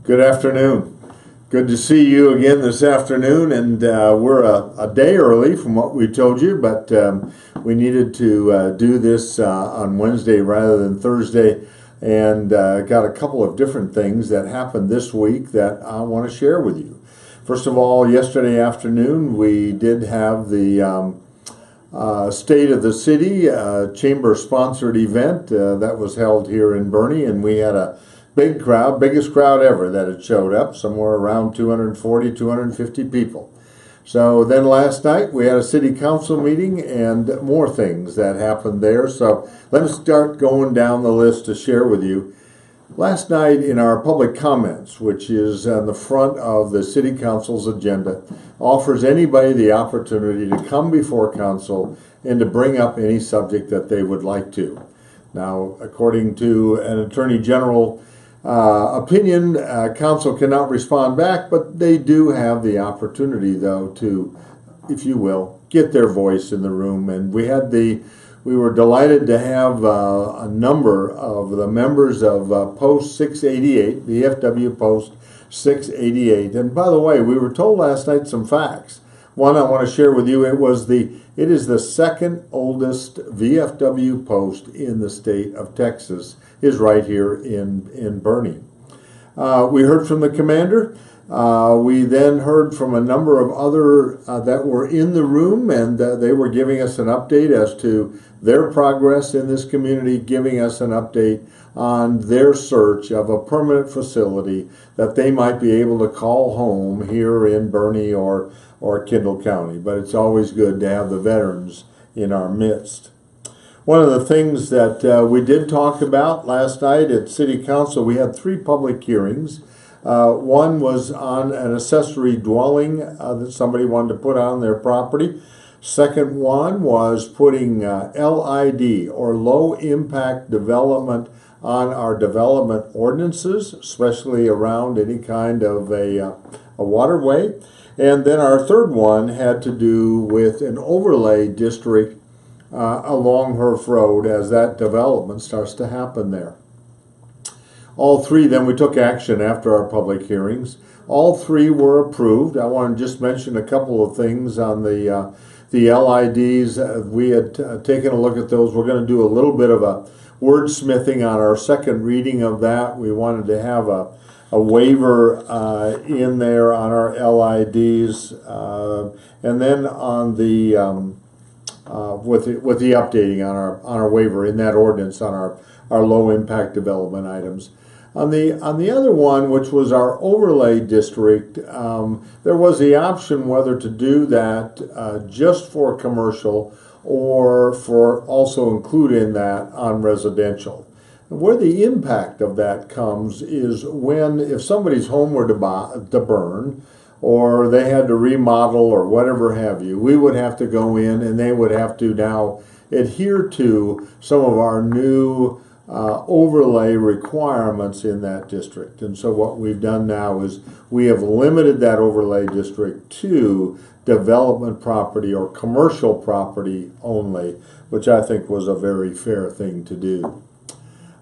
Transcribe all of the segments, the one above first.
Good afternoon. Good to see you again this afternoon, and we're a day early from what we told you, but we needed to do this on Wednesday rather than Thursday, and got a couple of different things that happened this week that I want to share with you. First of all, yesterday afternoon we did have the State of the City Chamber-sponsored event that was held here in Boerne, and we had a big crowd, biggest crowd ever that had showed up, somewhere around 240, 250 people. So then last night we had a city council meeting and more things that happened there. So let me start going down the list to share with you. Last night in our public comments, which is on the front of the city council's agenda, offers anybody the opportunity to come before council and to bring up any subject that they would like to. Now, according to an attorney general opinion, council cannot respond back, but they do have the opportunity, though, to, if you will, get their voice in the room. And we were delighted to have a number of the members of Post 688, VFW Post 688. And by the way, we were told last night some facts. One I want to share with you. It is the second oldest VFW post in the state of Texas, is right here in Boerne. We heard from the commander. We then heard from a number of other that were in the room, and they were giving us an update as to their progress in this community, giving us an update on their search of a permanent facility that they might be able to call home here in Boerne or Kendall County. But it's always good to have the veterans in our midst. One of the things that we did talk about last night at City Council, we had 3 public hearings. One was on an accessory dwelling that somebody wanted to put on their property. Second one was putting LID, or low impact development, on our development ordinances, especially around any kind of a waterway. And then our third one had to do with an overlay district along Herf Road as that development starts to happen there. All 3, then we took action after our public hearings. All 3 were approved. I want to just mention a couple of things on the LIDs. We had taken a look at those. We're going to do a little bit of a wordsmithing on our second reading of that. We wanted to have a waiver in there on our LIDs, and then on the with the updating on our waiver in that ordinance on our low impact development items. On the other one, which was our overlay district, there was the option whether to do that just for commercial or for also include in that on residential. Where the impact of that comes is if somebody's home were to burn, or they had to remodel or whatever have you, we would have to go in and they would have to now adhere to some of our new overlay requirements in that district. And so what we've done now is we have limited that overlay district to development property or commercial property only, which I think was a very fair thing to do.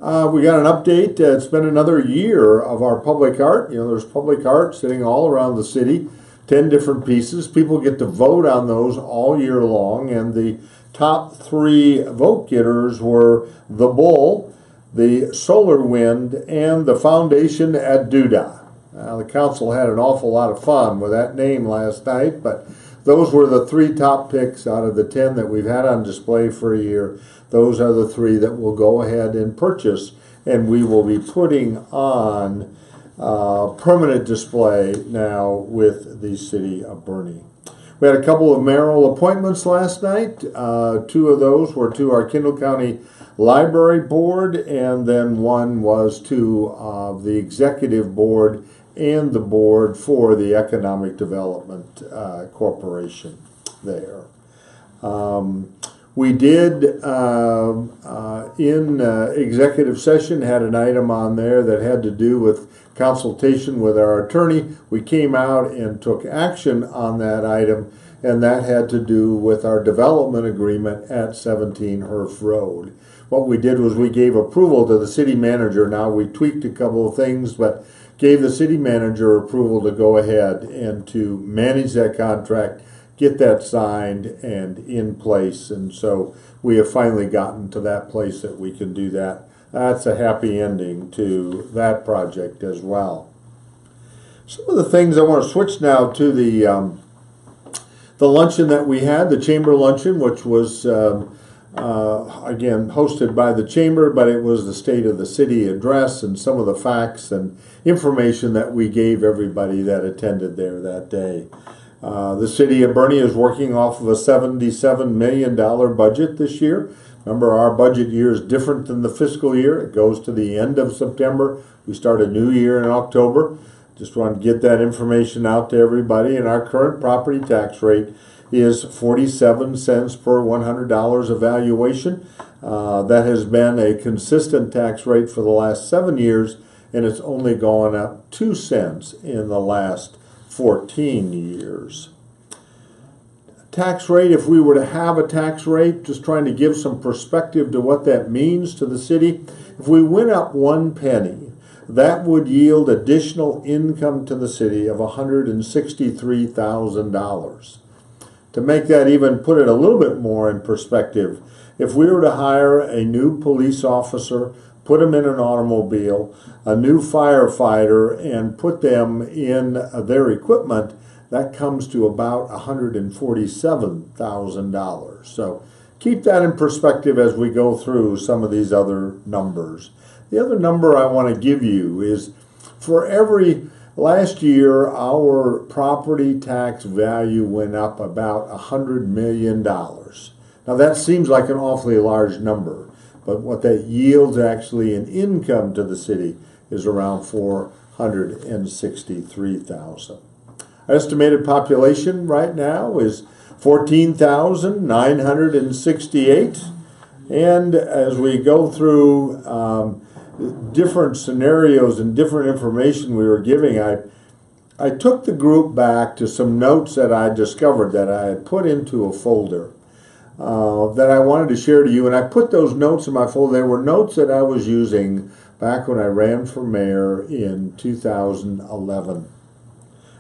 We got an update. It's been another year of our public art. You know, there's public art sitting all around the city, 10 different pieces. People get to vote on those all year long, and the top 3 vote getters were the Bull, the Solar Wind, and the Foundation at Duda. The council had an awful lot of fun with that name last night, but those were the 3 top picks out of the 10 that we've had on display for a year. Those are the 3 that we'll go ahead and purchase, and we will be putting on permanent display now with the city of Boerne. We had a couple of mayoral appointments last night. 2 of those were to our Kendall County Library Board, and then one was to the Executive Board and the Board for the Economic Development Corporation there. We did, in executive session, had an item on there that had to do with consultation with our attorney. We came out and took action on that item, and that had to do with our development agreement at 17 Herf Road. What we did was we gave approval to the city manager. Now, we tweaked a couple of things, but gave the city manager approval to go ahead and to manage that contract, get that signed and in place. And so we have finally gotten to that place that we can do that. That's a happy ending to that project as well. Some of the things I want to switch now to the luncheon that we had, the chamber luncheon, which was again hosted by the chamber, but it was the State of the City address and some of the facts and information that we gave everybody that attended there that day. The city of Boerne is working off of a $77 million budget this year. Remember, our budget year is different than the fiscal year. It goes to the end of September. We start a new year in October. Just want to get that information out to everybody. And our current property tax rate is 47 cents per $100 of valuation. That has been a consistent tax rate for the last 7 years, and it's only gone up 2 cents in the last 14 years. Tax rate, if we were to have a tax rate, just trying to give some perspective to what that means to the city. If we went up 1 penny, that would yield additional income to the city of $163,000. To make that even, put it a little bit more in perspective, if we were to hire a new police officer, put them in an automobile, a new firefighter, and put them in their equipment, that comes to about $147,000. So keep that in perspective as we go through some of these other numbers. The other number I want to give you is last year our property tax value went up about $100 million. Now that seems like an awfully large number, but what that yields actually in income to the city is around $463,000. Our estimated population right now is 14,968, and as we go through different scenarios and different information we were giving, I took the group back to some notes that I discovered that I had put into a folder that I wanted to share to you, and I put those notes in my folder. They were notes that I was using back when I ran for mayor in 2011.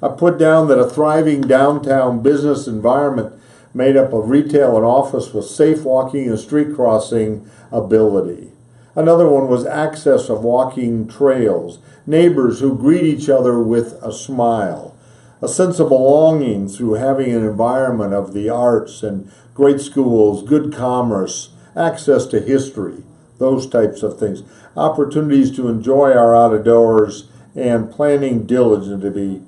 I put down that a thriving downtown business environment made up of retail and office with safe walking and street crossing ability. Another one was access of walking trails, neighbors who greet each other with a smile, a sense of belonging through having an environment of the arts and great schools, good commerce, access to history, those types of things, opportunities to enjoy our out of doors, and planning diligently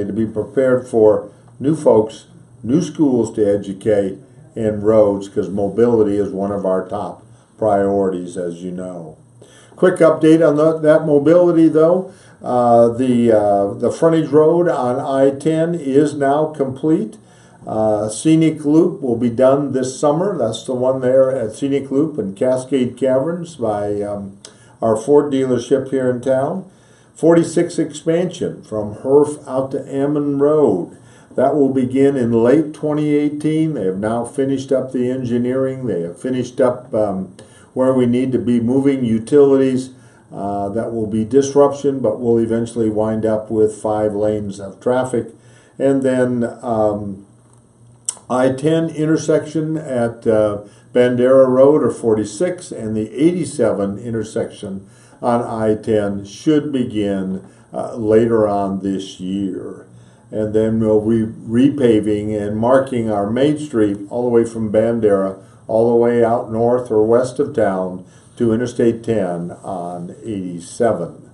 to be prepared for new folks, new schools to educate, and roads, because mobility is one of our top priorities, as you know. Quick update on that mobility, though. The frontage road on I-10 is now complete. Scenic Loop will be done this summer. That's the one there at Scenic Loop and Cascade Caverns by our Ford dealership here in town. 46 expansion from Herf out to Ammon Road. That will begin in late 2018. They have now finished up the engineering. They have finished up where we need to be moving utilities. That will be disruption, but we'll eventually wind up with 5 lanes of traffic. And then I-10 intersection at Bandera Road, or 46, and the 87 intersection on I-10 should begin later on this year. And then we'll be repaving and marking our main street all the way from Bandera all the way out north or west of town to Interstate 10 on 87.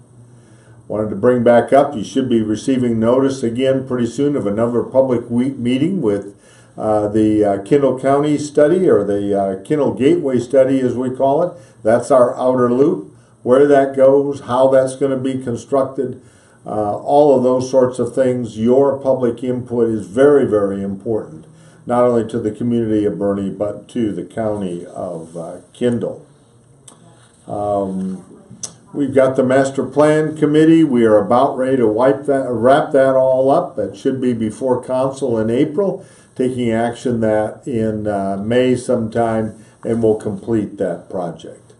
Wanted to bring back up, you should be receiving notice again pretty soon of another public meeting with the Kendall County study, or the Kendall Gateway study as we call it. That's our outer loop, where that goes, how that's going to be constructed, all of those sorts of things. Your public input is very, very important, not only to the community of Boerne, but to the county of Kendall. We've got the master plan committee. We are about ready to wrap that all up. That should be before council in April, taking action that in May sometime, and we'll complete that project.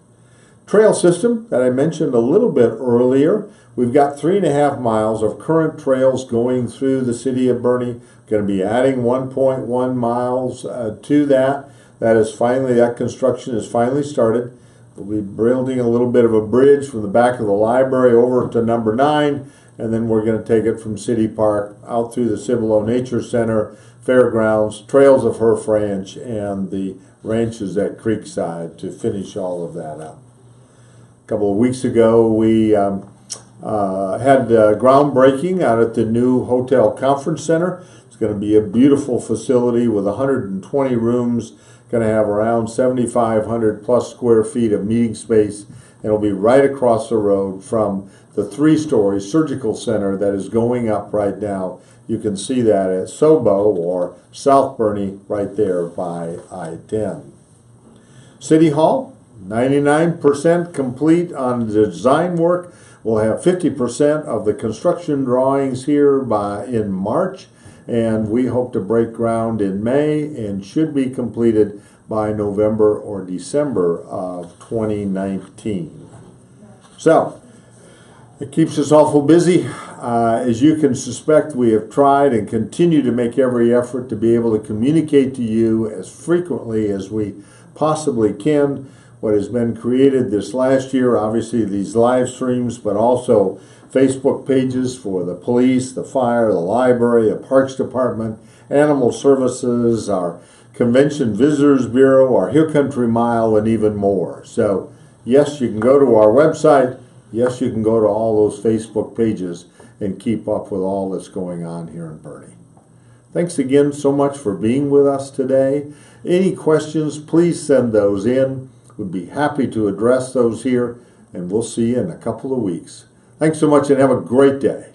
Trail system that I mentioned a little bit earlier. We've got 3.5 miles of current trails going through the city of Boerne. Going to be adding 1.1 miles to that. That construction is finally started. We'll be building a little bit of a bridge from the back of the library over to number 9, and then we're going to take it from City Park out through the Cibolo Nature Center, Fairgrounds, Trails of Herf Ranch, and the ranches at Creekside to finish all of that up. A couple of weeks ago, we had groundbreaking out at the new Hotel Conference Center. It's going to be a beautiful facility with 120 rooms, going to have around 7,500 plus square feet of meeting space, and it'll be right across the road from the 3-story surgical center that is going up right now. You can see that at Sobo or South Boerne right there by I-10. City Hall, 99% complete on the design work. We'll have 50% of the construction drawings here in March, and we hope to break ground in May and should be completed by November or December of 2019. So, it keeps us awful busy. As you can suspect, we have tried and continue to make every effort to be able to communicate to you as frequently as we possibly can what has been created this last year. Obviously, these live streams, but also Facebook pages for the police, the fire, the library, the Parks Department, Animal Services, our Convention Visitors Bureau, our Hill Country Mile, and even more. So, yes, you can go to our website. Yes, you can go to all those Facebook pages and keep up with all that's going on here in Boerne. Thanks again so much for being with us today. Any questions, please send those in. We'd be happy to address those here, and we'll see you in a couple of weeks. Thanks so much and have a great day.